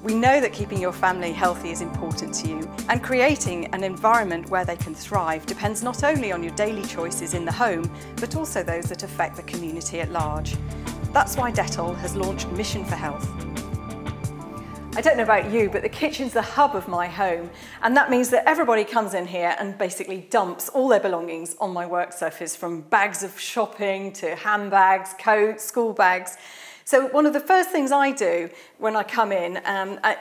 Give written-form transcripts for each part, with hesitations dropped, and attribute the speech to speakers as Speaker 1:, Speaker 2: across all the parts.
Speaker 1: We know that keeping your family healthy is important to you, and creating an environment where they can thrive depends not only on your daily choices in the home, but also those that affect the community at large. That's why Dettol has launched Mission for Health. I don't know about you, but the kitchen's the hub of my home, and that means that everybody comes in here and basically dumps all their belongings on my work surface, from bags of shopping to handbags, coats, school bags. So one of the first things I do when I come in,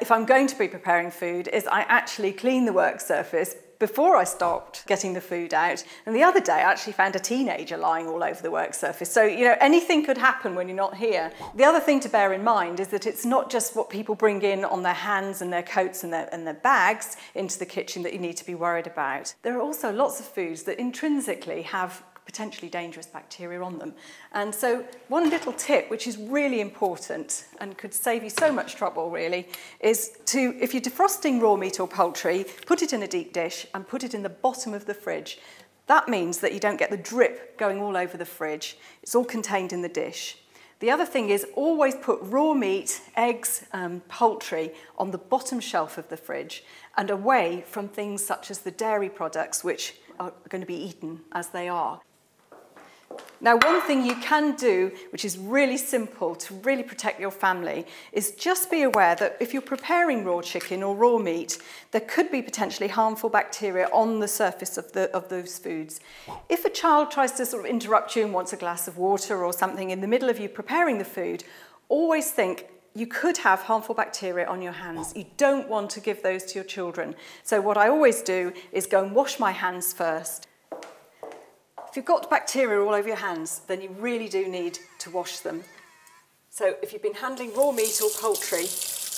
Speaker 1: if I'm going to be preparing food, is I actually clean the work surface before I stopped getting the food out. And the other day I actually found a teenager lying all over the work surface. So, you know, anything could happen when you're not here. The other thing to bear in mind is that it's not just what people bring in on their hands and their coats and their bags into the kitchen that you need to be worried about. There are also lots of foods that intrinsically have potentially dangerous bacteria on them. And so one little tip, which is really important and could save you so much trouble really, is to, if you're defrosting raw meat or poultry, put it in a deep dish and put it in the bottom of the fridge. That means that you don't get the drip going all over the fridge. It's all contained in the dish. The other thing is always put raw meat, eggs, poultry on the bottom shelf of the fridge and away from things such as the dairy products which are going to be eaten as they are. Now, one thing you can do, which is really simple to really protect your family, is just be aware that if you're preparing raw chicken or raw meat, there could be potentially harmful bacteria on the surface of those foods. If a child tries to sort of interrupt you and wants a glass of water or something in the middle of you preparing the food, always think you could have harmful bacteria on your hands. You don't want to give those to your children. So what I always do is go and wash my hands first. If you've got bacteria all over your hands, then you really do need to wash them. So if you've been handling raw meat or poultry,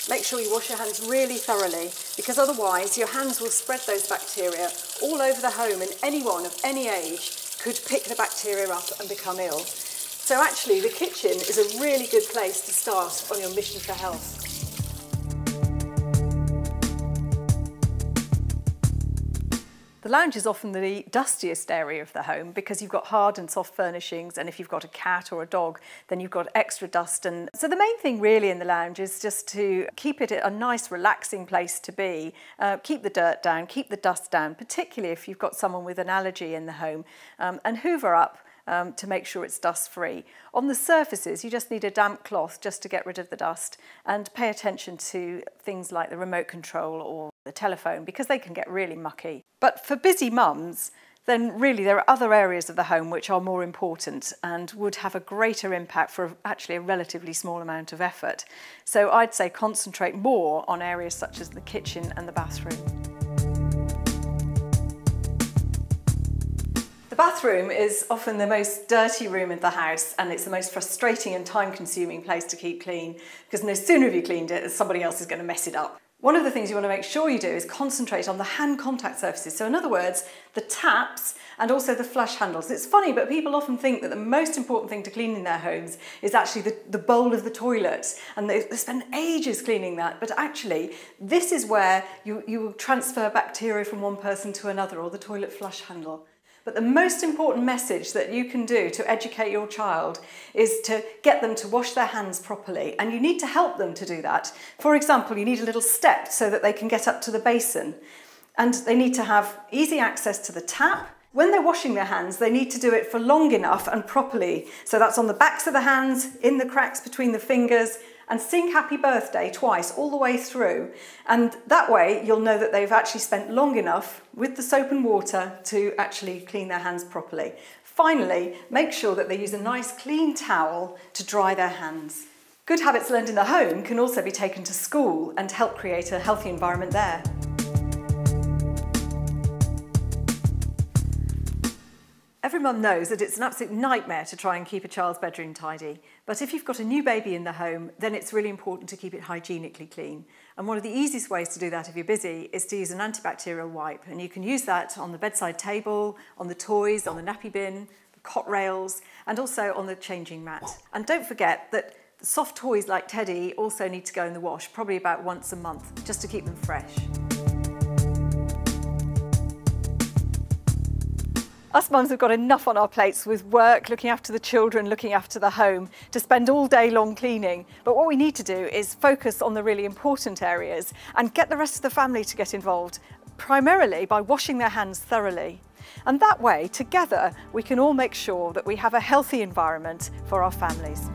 Speaker 1: make sure you wash your hands really thoroughly, because otherwise your hands will spread those bacteria all over the home, and anyone of any age could pick the bacteria up and become ill. So actually the kitchen is a really good place to start on your mission for health. The lounge is often the dustiest area of the home because you've got hard and soft furnishings, and if you've got a cat or a dog, then you've got extra dust. And so the main thing really in the lounge is just to keep it a nice, relaxing place to be, keep the dirt down, keep the dust down, particularly if you've got someone with an allergy in the home, and hoover up to make sure it's dust-free. On the surfaces, you just need a damp cloth just to get rid of the dust, and pay attention to things like the remote control or the telephone, because they can get really mucky. But for busy mums, then really there are other areas of the home which are more important and would have a greater impact for actually a relatively small amount of effort. So I'd say concentrate more on areas such as the kitchen and the bathroom. The bathroom is often the most dirty room in the house, and it's the most frustrating and time-consuming place to keep clean, because no sooner have you cleaned it, somebody else is going to mess it up. One of the things you want to make sure you do is concentrate on the hand contact surfaces. So in other words, the taps and also the flush handles. It's funny, but people often think that the most important thing to clean in their homes is actually the bowl of the toilet, and they spend ages cleaning that. But actually, this is where you transfer bacteria from one person to another, or the toilet flush handle. But the most important message that you can do to educate your child is to get them to wash their hands properly, and you need to help them to do that. For example, you need a little step so that they can get up to the basin, and they need to have easy access to the tap. When they're washing their hands, they need to do it for long enough and properly. So that's on the backs of the hands, in the cracks between the fingers, and sing happy birthday twice all the way through. And that way you'll know that they've actually spent long enough with the soap and water to actually clean their hands properly. Finally, make sure that they use a nice clean towel to dry their hands. Good habits learned in the home can also be taken to school and help create a healthy environment there. Every mum knows that it's an absolute nightmare to try and keep a child's bedroom tidy. But if you've got a new baby in the home, then it's really important to keep it hygienically clean. And one of the easiest ways to do that if you're busy is to use an antibacterial wipe. And you can use that on the bedside table, on the toys, on the nappy bin, the cot rails, and also on the changing mat. And don't forget that soft toys like Teddy also need to go in the wash, probably about once a month, just to keep them fresh. Us mums have got enough on our plates with work, looking after the children, looking after the home, to spend all day long cleaning. But what we need to do is focus on the really important areas and get the rest of the family to get involved, primarily by washing their hands thoroughly. And that way, together, we can all make sure that we have a healthy environment for our families.